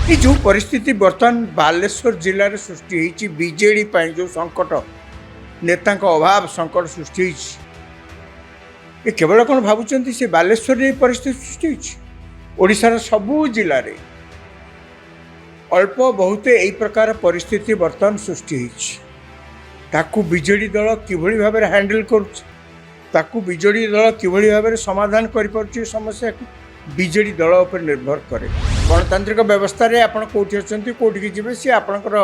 ये जो परिस्थिति बर्तमान बालेश्वर जिले में सृष्टि होती बीजेडी जो संकट नेता अभाव संकट सृष्टि ये केवल कौन भावुं से बालेश्वर ये परिस्थिति सृष्टि होशार सबू जिले में अल्प बहुत यही प्रकार परिस्थिति बर्तमान सृष्टि होती बीजेडी दल किभली भाव हैंडल करुँ बीजेडी दल किभली भाव समाधान कर समस्या को बीजेडी दल पर निर्भर करे। गणतांत्रिक व्यवस्था रे आपण कोठी अछंती कोठी की जिवे से आपणकर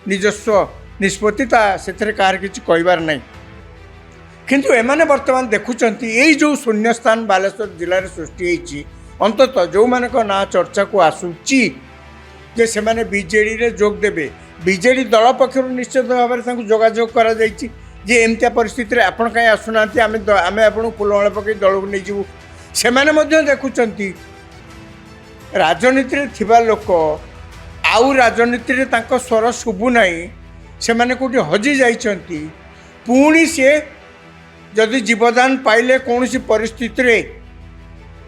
निजस्व निष्पत्ति से कार किछि कहबार नहीं किंतु एमाने वर्तमान देखुचंती एई जो शून्य स्थान बालेश्वर जिले में सृष्टि होती अंततः जो मानक ना चर्चा को आसुची जे से माने बीजेडी रे जोग देबे बीजेडी दल पक्षर निश्चित भाव में जोगाजोग करा जायछि जे एमतिया परिस्थिति रे आपण काई आसुनांती आमे आपण फुलमाला पकई दल को नै जिवु सेमाने मध्य देखुचंती राजनीति रे थिबा लोक आउ राजनीति रे तांको स्वर शुभु नाही सेमाने कोठी हजि जाइचंती पुणी से जदि जीवदान पाइले कौनसी परिस्थिति रे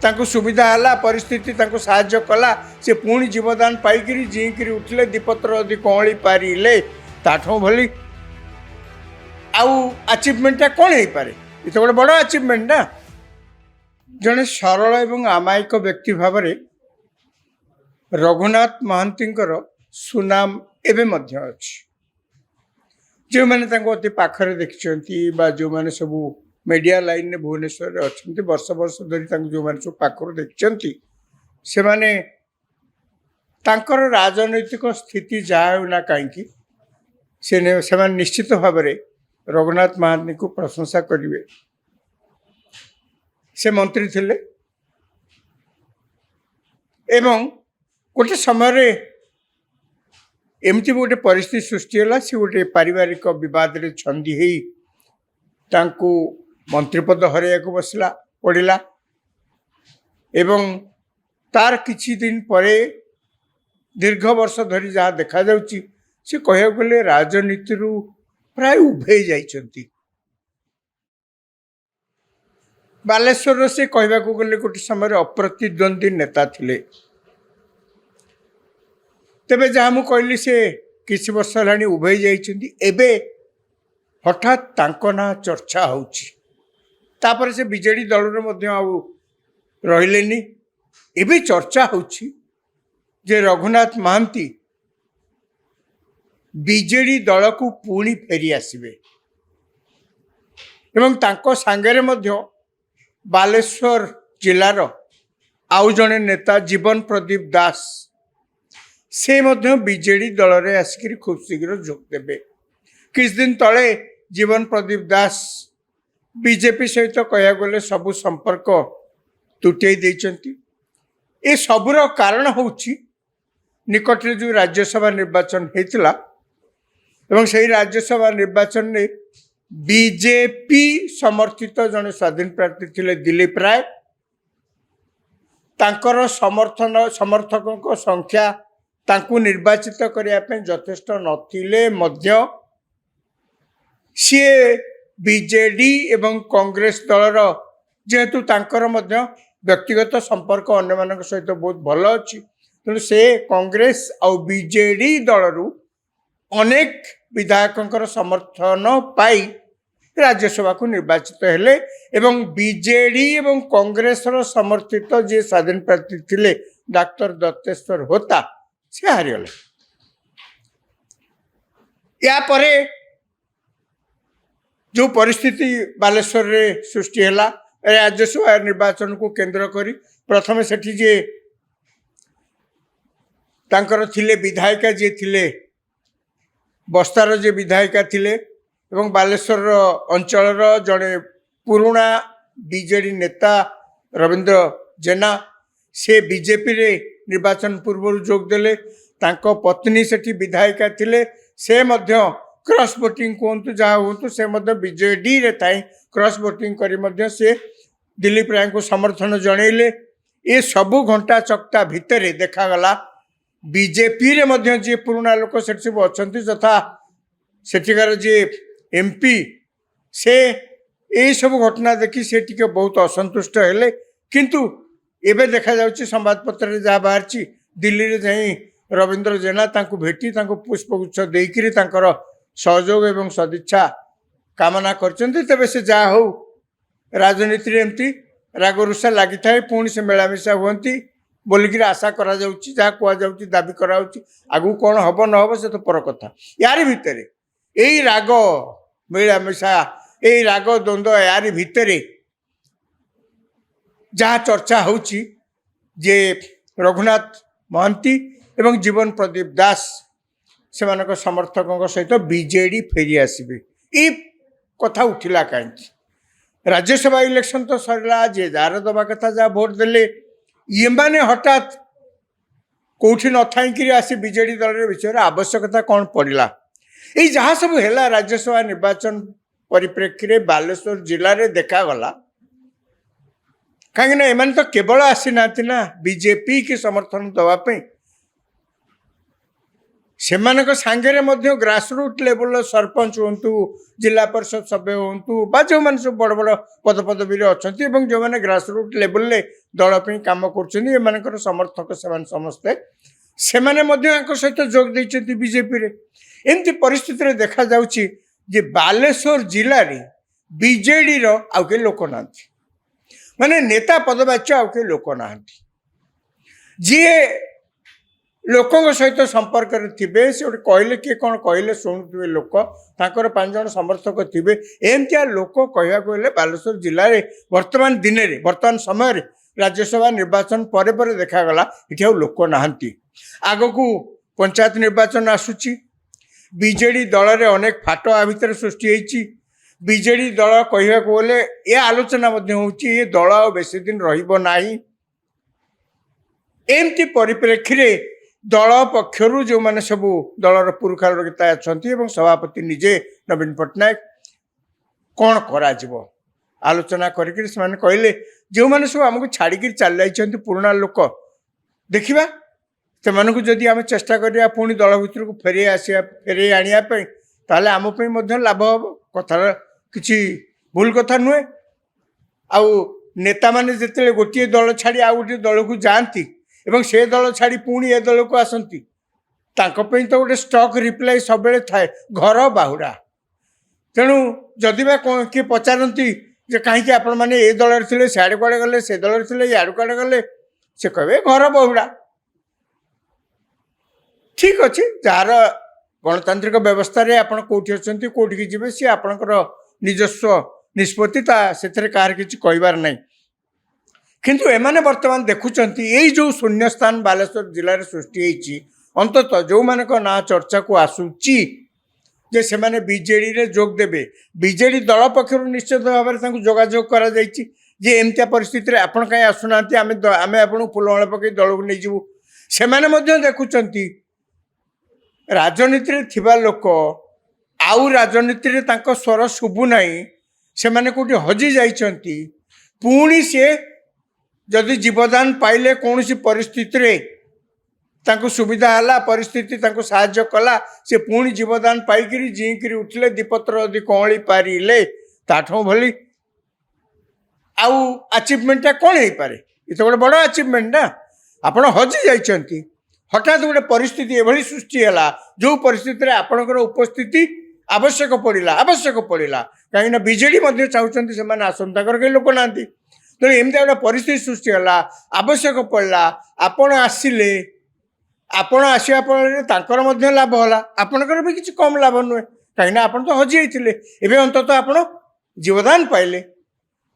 तांको सुविधा हला परिस्थिति तांको साहाय्य कला से पुणी जीवदान पाइकरी जीकरी उठले दीपत्र यदि कौली पारिले ताठो भली आउ अचीवमेंटा कौन हो पारे ये तो गोटे बड़ अचीवमेंट ना जड़े सरल एवं आमायिक व्यक्ति भाव में रघुनाथ महांतींकर सुनाम एवं अच्छी जो मैंने अति पाखरे देखी जो मैंने सब मीडिया लाइन में भुवनेश्वर अच्छा वर्ष वर्ष धरी जो मैंने सब पाखर देखी से माने तांकर राजनैतिक स्थिति जहाँ ना कहीं से निश्चित भाव में रघुनाथ महांती को प्रशंसा करेंगे। से मंत्री थिले एवं गोटे समय एमती गोटे परिस्थिति सृष्टि है सी गोटे पारिवारिक बद छंदी हो मंत्रिपद हरैया बसला पड़ा एवं तार किछि दिन परे दीर्घ वर्ष धरी जहाँ देखा जाउची से कह गले राजनीति प्राय उभे जाइछंती बालेश्वर से कहवाक गले गोटे समय अप्रतिद्वंदी नेता थिले तेबे जहाँ मु कहली से किसी वर्ष है उभे जाइछंती एबे हठात तांको ना चर्चा होउची तापर से बीजेडी दल रे मध्य आउ रहिलेनी एबे चर्चा होउची जे रघुनाथ महांती बीजेडी दल को पुणी फेरी आसिबे एवं तांको सांगरे मध्य बालेश्वर जिलार आउ जड़े नेता जीवन प्रदीप दास से मध्य बीजेडी दल रे आसिक खूब शीघ्र जोग देबे। किछ दिन तले जीवन प्रदीप दास बीजेपी सहित कह गले सबु संपर्क तुटे देइचंती ए सबुर कारण होउची निकट रे जो राज्यसभा निर्वाचन हेतिला एवं सही राज्यसभा निर्वाचन में बीजेपी समर्थित जड़े स्वाधीन प्रार्थी थे दिलीप राय तांकर समर्थकों को संख्या तांकु निर्वाचित करने यथेष्ट नथिले मध्य सी बीजेडी एवं कांग्रेस दलर जेहेतु तांकर मध्य व्यक्तिगत संपर्क अन्य मान सहित बहुत भल अच्छी तेणु से कांग्रेस आउ बीजेडी दलरू अनेक विधायकों समर्थन पाई राज्यसभा को निर्वाचित हेले एवं बीजेडी एवं कांग्रेस समर्थित जे स्वाधीन प्रार्थी थिले डॉक्टर दत्तेश्वर होता से हारिगले। या परे जो परिस्थिति बालेश्वर रे सृष्टि हैला राज्यसभा निर्वाचन को केंद्र करी प्रथम सेठी जे तांकर थिले विधायिका जे थिले बस्तार जे विधायिका थिले एवं बालेश्वर अंचल जड़े पुराणा बीजेडी नेता रविंद्र जेना से बीजेपी रे निर्वाचन पूर्व जोग देले तांको पत्नी सेठी विधायिका थिले से मध्य क्रॉस वोटिंग कहतु जहाँ हूँ से मध्य बीजेडी रे थाई क्रॉस वोटिंग करी मध्य से दिलीप राय को समर्थन जनइले ये सबू घंटा चक्ता भितर देखागला बीजेपी रे मध्य जे पुराना लोक से सब अच्छा तथा सेठिकार जे एमपी से यही सब घटना देखी से टिके बहुत असंतुष्ट हेले किंतु एबे देखा जाउची संवादपत्र जहाँ बाहर दिल्ली रे जाई रवींद्र जेना तांको भेटी तांको पुष्पगुच्छ देइकिरी तांकर सहयोग एवं सदिच्छा कामना करचंती। तेबे से जा हो राजनीति एमती रागरुषा लगी थाए पुणी से मिलामिशा हुंती बोलिकी आशा करा जाउची जहाँ कुआ जाउची दाबी करा आगु कौन हम न हम से तो पर कथा। यार भितर यही राग मिलामिशा यही राग द्वंद्व यार भितर जहाँ चर्चा होची जे रघुनाथ महांती एवं जीवन प्रदीप दास से समर्थकों सहित बीजेडी फेरी आसबे ये कथा उठिला कहीं। राज्यसभा इलेक्शन तो सरला जे जार दबा कथा जहाँ भोट देले ये माने हठात कौटी न थी आसी बीजेडी दल विषय आवश्यकता कौन पड़ा ये जहाँ सब है राज्यसभा निर्वाचन परिप्रेक्षी बालेश्वर जिले में देखागला कहीं एम तो केवल आसी ना बीजेपी की समर्थन दवाई से सांगे ग्रासरूट लेवल सरपंच हूँ जिला परिषद सभ्य हूँ बा जो मैंने सब बड़ बड़ पद पदवी अच्छा जो मैंने ग्रासरूट लेवल दल कम कर समर्थक से समस्ते से सहित जोग देते बीजेपी एमती परिस्थिति देखा जाउची जे बालेश्वर जिले में बीजेडी आउ के लोक ना माने नेता पदवाच्य आउ के लोक ना जी लोकों सहित संपर्क थे से कहले किए कौन कहले शुणुवे लोक तांकर 5 जन समर्थक थे एमतिया लोक कहवा गले बालेश्वर जिले में वर्तमान दिन में वर्तमान समय राज्यसभा निर्वाचन पर देखागला ये आउ लोक नहांती। आग को पंचायत निर्वाचन आसूची बीजेडी दल में अनेक फाट आ भितर सृष्टि होती बीजेडी दल कहवा गले ये आलोचना होची ये दल बेसी दिन रहिबो नाही। एमती परिप्रेक्षी दल पक्षर जो मैंने सब दलर पुरुषानुगता अच्छा सभापति निजे नवीन पट्टनायक कौन करा आलोचना करके कहले जो मैंने सब आमको छाड़ी चल जाइए पुराना लोक देखा से जदि आम चेष्टा करिया पुणी दल भर को फेरे आने ताले आमपाई लाभ हम कथार किसी भूल कथा नुहे। आउ नेता मैंने जिते गोटे दल छाड़ी आउ गोटे दल को जाती एवं से दल छाड़ी पुणी ए दल को आसती तो गोटे स्टक रिप्लाई सब थाए घर बाहुड़ा। तेणु जदि किए पचारती कहीं आपण मैंने ए दल थे सियाड़े कुआड़े गले से दल थे इाड़े कुआड़े गले से कहे घर बहुड़ा। ठीक अच्छे जार गणतांत्रिक व्यवस्था रे आपण कोठी अछंती कोठी की जिबे सी आपणकर निजस्व निष्पत्ति से कहार किछि कहबार नहीं। किंतु एमाने वर्तमान देखुचंती यही जो शून्य स्थान बालेश्वर जिले में सृष्टि होती अंततः जो मान ना चर्चा को आसूची जे से माने बीजेडी रे जोग देबे बीजेडी दल पक्षर निश्चित भाव में जोगाजोग करा जायछि जे एमतिया परिस्थिति आपण कहीं आसुना आम आपण फुलमाला पकई दल को नहीं जीवु से देखुचंती राजनीति थिबा लोक आउ राजनीति स्वर शुभु नहीं से माने कोठी हजि जाइछंती पुणी से जदि जीवदान पाइले कौन सी परिस्थिति रे तांको सुविधा हला परिस्थिति तांको साहाय्य कला से पुणी जीवदान पाइकिरी जीकिरी उठले दीपत्र यदि कौली पारिले ताठों भली आउ अचिवमेंट कौन हो पारे ये तो गोटे बड़ अचिवमेंट ना आपण हजि जाइछंती हठात गोटे परिस्थिति एभली सृष्टि है जो परिस्थिति रे आपणकर उपस्थिति आवश्यक पड़ा कहीं बीजेडी चाहते से आसंता कहीं लोक ना तेणु एमती गोटे परिस्थिति सृष्टि है आवश्यक पड़ा आपण आसिले आपण आसवा फल लाभ है आपणकर भी किसी कम लाभ नुहे कहीं आपन तो हजि जाइए एवं अंततः आपण जीवदान पाइले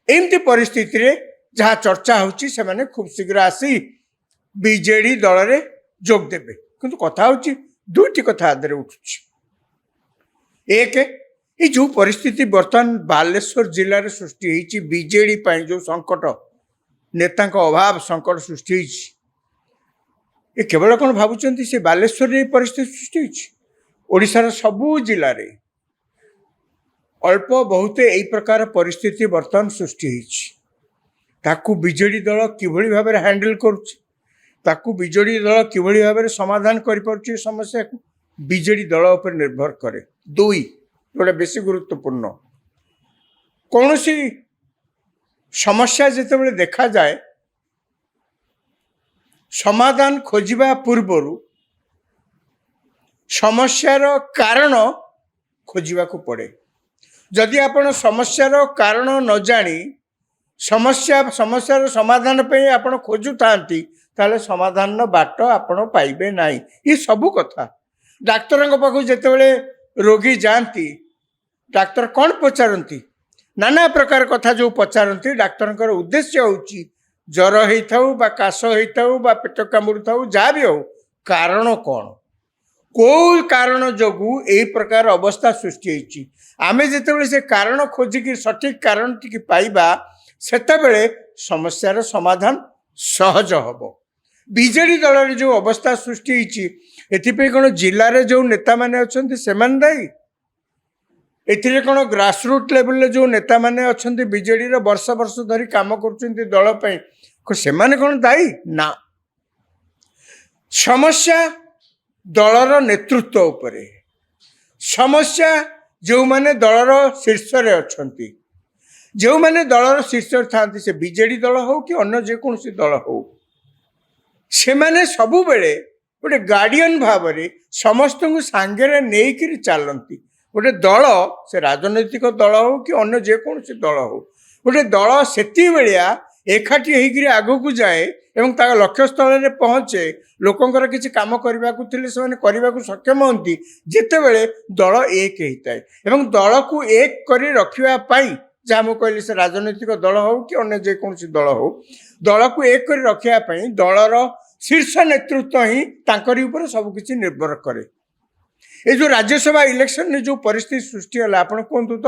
एमती परिस्थिति रे जहाँ चर्चा होची से माने खूब शीघ्र आसी बीजेडी दल में जोग देबे। किंतु कथा होची दुईटी कथा आदरे उठुची एक ये जो परिस्थिति बर्तमान बालेश्वर जिले में सृष्टि होती बीजेडी जो संकट नेता अभाव संकट सृष्टि ये केवल कौन भावुं से बालेश्वर में परिस्थिति सृष्टि होशार सबू जिले में अल्प बहुत यही प्रकार परिस्थिति बर्तमान सृष्टि होती बीजेडी दल किभली भाव में हैंडल करुच्ची बीजेडी दल किभली भाव में समाधान कर समस्या को बीजेडी दल पर निर्भर करे। दुई जोटा बेसी गुरुत्वपूर्ण कौन सी समस्या जिते देखा जाए समाधान खोजा पूर्वर ସମସ୍ୟାର କାରଣ ଖୋଜିବାକୁ ପଡ଼େ। ଯଦି ଆପଣ ସମସ୍ୟାର କାରଣ ନ ଜାଣି ସମସ୍ୟାର ସମାଧାନ ପାଇଁ ଆପଣ ଖୋଜୁଥାନ୍ତି ତାହେଲେ ସମାଧାନର ବାଟ ଆପଣ ପାଇବେ ନାହିଁ। ଏ ସବୁ କଥା ଡାକ୍ତରଙ୍କ ପାଖକୁ ଯେତେବେଳେ ରୋଗୀ ଯାଆନ୍ତି ଡାକ୍ତର କ'ଣ ପଚାରନ୍ତି? ନାନା ପ୍ରକାର କଥା ଯେଉଁ ପଚାରନ୍ତି ଡାକ୍ତରଙ୍କର ଉଦ୍ଦେଶ୍ୟ ହେଉଛି ଜ୍ୱର ହେଇଥାଉ ବା କାଶ ହେଇଥାଉ ବା ପେଟ କାମୁଡ଼ୁଥାଉ ଯାହା ବି ହେଉ କାରଣ କ'ଣ, କେଉଁ କାରଣ ଯୋଗୁଁ ଏହି ପ୍ରକାର ଅବସ୍ଥା ସୃଷ୍ଟି ହେଇଛି। ଆମେ ଯେତେବେଳେ ସେ କାରଣ ଖୋଜିକି ସଠିକ୍ କାରଣଟିକି ପାଇବା ସେତେବେଳେ ସମସ୍ୟାର ସମାଧାନ ସହଜ ହେବ। ବିଜେଡି ଦଳରେ ଯେଉଁ ଅବସ୍ଥା ସୃଷ୍ଟି ହେଇଛି ଏଥିପାଇଁ କ'ଣ ଜିଲ୍ଲାରେ ଯେଉଁ ନେତାମାନେ ଅଛନ୍ତି ସେମାନେ ଦାୟୀ? ଏଥିରେ କ'ଣ ଗ୍ରାସରୁଟ୍ ଲେଭେଲରେ ଯେଉଁ ନେତାମାନେ ଅଛନ୍ତି ବିଜେଡ଼ିର ବର୍ଷ ବର୍ଷ ଧରି କାମ କରୁଛନ୍ତି ଦଳ ପାଇଁ ସେମାନେ କ'ଣ ଦାୟୀ? ନା, ସମସ୍ୟା ଦଳର ନେତୃତ୍ୱ ଉପରେ, ସମସ୍ୟା ଯେଉଁମାନେ ଦଳର ଶୀର୍ଷରେ ଅଛନ୍ତି, ଯେଉଁମାନେ ଦଳର ଶୀର୍ଷରେ ଥାନ୍ତି ସେ ବିଜେଡ଼ି ଦଳ ହେଉ କି ଅନ୍ୟ ଯେକୌଣସି ଦଳ ହେଉ, ସେମାନେ ସବୁବେଳେ ଗୋଟେ ଗାର୍ଡିଆନ୍ ଭାବରେ ସମସ୍ତଙ୍କୁ ସାଙ୍ଗରେ ନେଇକରି ଚାଲନ୍ତି। ଗୋଟେ ଦଳ ସେ ରାଜନୈତିକ ଦଳ ହେଉ କି ଅନ୍ୟ ଯେକୌଣସି ଦଳ ହେଉ, ଗୋଟେ ଦଳ ସେତିକିବେଳିଆ ଏକାଠି ହେଇକରି ଆଗକୁ ଯାଏ ଏବଂ ତା ଲକ୍ଷ୍ୟସ୍ଥଳରେ ପହଞ୍ଚେ। ଲୋକଙ୍କର କିଛି କାମ କରିବାକୁ ଥିଲେ ସେମାନେ କରିବାକୁ ସକ୍ଷମ ହୁଅନ୍ତି ଯେତେବେଳେ ଦଳ ଏକ ହେଇଥାଏ। ଏବଂ ଦଳକୁ ଏକ କରି ରଖିବା ପାଇଁ ଯାହା ମୁଁ କହିଲି ସେ ରାଜନୈତିକ ଦଳ ହେଉ କି ଅନ୍ୟ ଯେକୌଣସି ଦଳ ହେଉ, ଦଳକୁ ଏକ କରି ରଖିବା ପାଇଁ ଦଳର ଶୀର୍ଷ ନେତୃତ୍ୱ ହିଁ ତାଙ୍କରି ଉପରେ ସବୁକିଛି ନିର୍ଭର କରେ। ଏ ଯେଉଁ ରାଜ୍ୟସଭା ଇଲେକ୍ସନରେ ଯେଉଁ ପରିସ୍ଥିତି ସୃଷ୍ଟି ହେଲା ଆପଣ କୁହନ୍ତୁ ତ,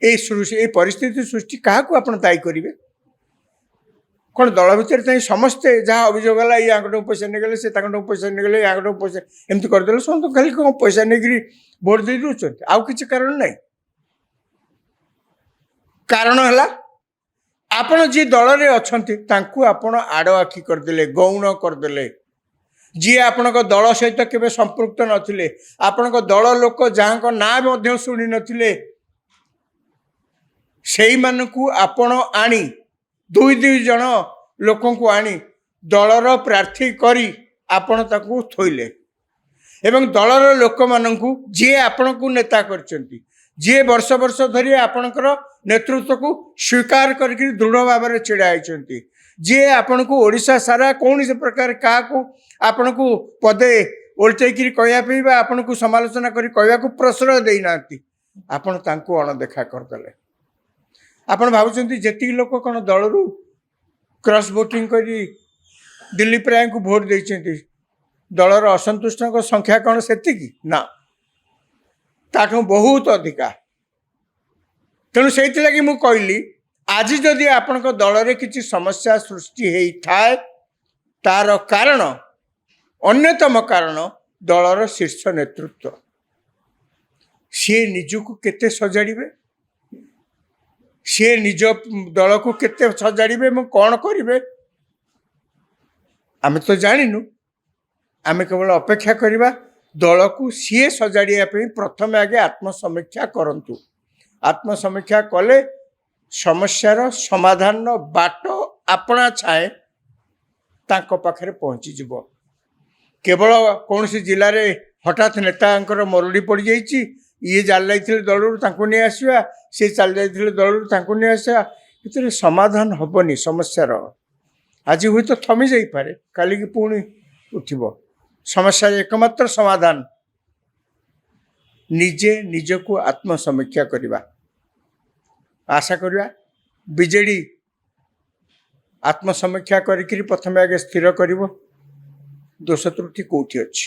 এই ପରିସ୍ଥିତି ସୃଷ୍ଟି କାହାକୁ ଆପଣ ଦାୟୀ କରିବେ? କ'ଣ ଦଳ ଭିତରେ ତାই ସମସ୍ତେ ଯାହା ଅଭିଯୋଗ ହେଲା ଏଇ ଆଙ୍କଠୁ ପଇସା ନେଇଗଲେ ସେ ତାଙ୍କଠୁ ପଇସା ନେଇଗଲେ ଆଙ୍କଠୁ ପଇସା ଏମିତି କରିଦେଲେ ସମସ୍ତେ ଖାଲି କ'ଣ ପଇସା ନେଇକରି ଭୋଟ ଦେଇ ଦେଉଛନ୍ତି? ଆଉ କିଛି କାରଣ ନାହିଁ। କାରଣ ହେଲା ଆପଣ ଯିଏ ଦଳରେ ଅଛନ୍ତି ତାଙ୍କୁ ଆପଣ ଆଡ଼ ଆଖି କରିଦେଲେ, ଗୌଣ କରିଦେଲେ। ଯିଏ ଆପଣଙ୍କ ଦଳ ସହିତ କେବେ ସମ୍ପୃକ୍ତ ନଥିଲେ, ଆପଣଙ୍କ ଦଳ ଲୋକ ଯାହାଙ୍କ ନାଁ ମଧ୍ୟ ଶୁଣି ନଥିଲେ ସେଇମାନଙ୍କୁ ଆପଣ ଆଣି ଦୁଇ ଜଣ ଲୋକଙ୍କୁ ଆଣି ଦଳର ପ୍ରାର୍ଥୀ କରି ଆପଣ ତାକୁ ଥୋଇଲେ ଏବଂ ଦଳର ଲୋକମାନଙ୍କୁ ଯିଏ ଆପଣଙ୍କୁ ନେତା କରିଛନ୍ତି, ଯିଏ ବର୍ଷ ବର୍ଷ ଧରି ଆପଣଙ୍କର ନେତୃତ୍ୱକୁ ସ୍ୱୀକାର କରିକି ଦୃଢ଼ ଭାବରେ ଛିଡ଼ା ହେଇଛନ୍ତି, ଯିଏ ଆପଣଙ୍କୁ ଓଡ଼ିଶା ସାରା କୌଣସି ପ୍ରକାର କାହାକୁ ଆପଣଙ୍କୁ ପଦେ ଓଲଟେଇକିରି କହିବା ପାଇଁ ବା ଆପଣଙ୍କୁ ସମାଲୋଚନା କରି କହିବାକୁ ପ୍ରଶ୍ରୟ ଦେଇନାହାନ୍ତି, ଆପଣ ତାଙ୍କୁ ଅଣଦେଖା କରିଦେଲେ। ଆପଣ ଭାବୁଛନ୍ତି ଯେତିକି ଲୋକ କ'ଣ ଦଳରୁ କ୍ରସ୍ ଭୋଟିଂ କରି ଦିଲ୍ଲୀପ ରାୟଙ୍କୁ ଭୋଟ ଦେଇଛନ୍ତି ଦଳର ଅସନ୍ତୁଷ୍ଟଙ୍କ ସଂଖ୍ୟା କ'ଣ ସେତିକି? ନା, ତାଠୁ ବହୁତ ଅଧିକା। ତେଣୁ ସେଇଥିଲାଗି ମୁଁ କହିଲି ଆଜି ଯଦି ଆପଣଙ୍କ ଦଳରେ କିଛି ସମସ୍ୟା ସୃଷ୍ଟି ହେଇଥାଏ ତାର କାରଣ, ଅନ୍ୟତମ କାରଣ ଦଳର ଶୀର୍ଷ ନେତୃତ୍ୱ। ସିଏ ନିଜକୁ କେତେ ସଜାଡ଼ିବେ, ସିଏ ନିଜ ଦଳକୁ କେତେ ସଜାଡ଼ିବେ ଏବଂ କ'ଣ କରିବେ ଆମେ ତ ଜାଣିନୁ। ଆମେ କେବଳ ଅପେକ୍ଷା କରିବା ଦଳକୁ ସିଏ ସଜାଡ଼ିବା ପାଇଁ ପ୍ରଥମେ ଆଗେ ଆତ୍ମସମୀକ୍ଷା କରନ୍ତୁ। ଆତ୍ମସମୀକ୍ଷା କଲେ ସମସ୍ୟାର ସମାଧାନର ବାଟ ଆପଣା ଛାଏଁ ତାଙ୍କ ପାଖରେ ପହଞ୍ଚିଯିବ। କେବଳ କୌଣସି ଜିଲ୍ଲାରେ ହଠାତ୍ ନେତାଙ୍କର ମରୁଡ଼ି ପଡ଼ିଯାଇଛି, ଇଏ ଚାଲି ଯାଇଥିଲେ ଦଳରୁ ତାଙ୍କୁ ନେଇ ଆସିବା, ସିଏ ଚାଲି ଯାଇଥିଲେ ଦଳରୁ ତାଙ୍କୁ ନେଇ ଆସିବା, ଏଥିରେ ସମାଧାନ ହେବନି ସମସ୍ୟାର। ଆଜି ହୁଏତ ଥମି ଯାଇପାରେ, କାଲିକି ପୁଣି ଉଠିବ। ସମସ୍ୟାର ଏକମାତ୍ର ସମାଧାନ ନିଜେ ନିଜକୁ ଆତ୍ମସମୀକ୍ଷା କରିବା। ଆଶା କରିବା ବିଜେଡ଼ି ଆତ୍ମସମୀକ୍ଷା କରିକିରି ପ୍ରଥମେ ଆଗେ ସ୍ଥିର କରିବ ଦୋଷ ତ୍ରୁଟି କେଉଁଠି ଅଛି।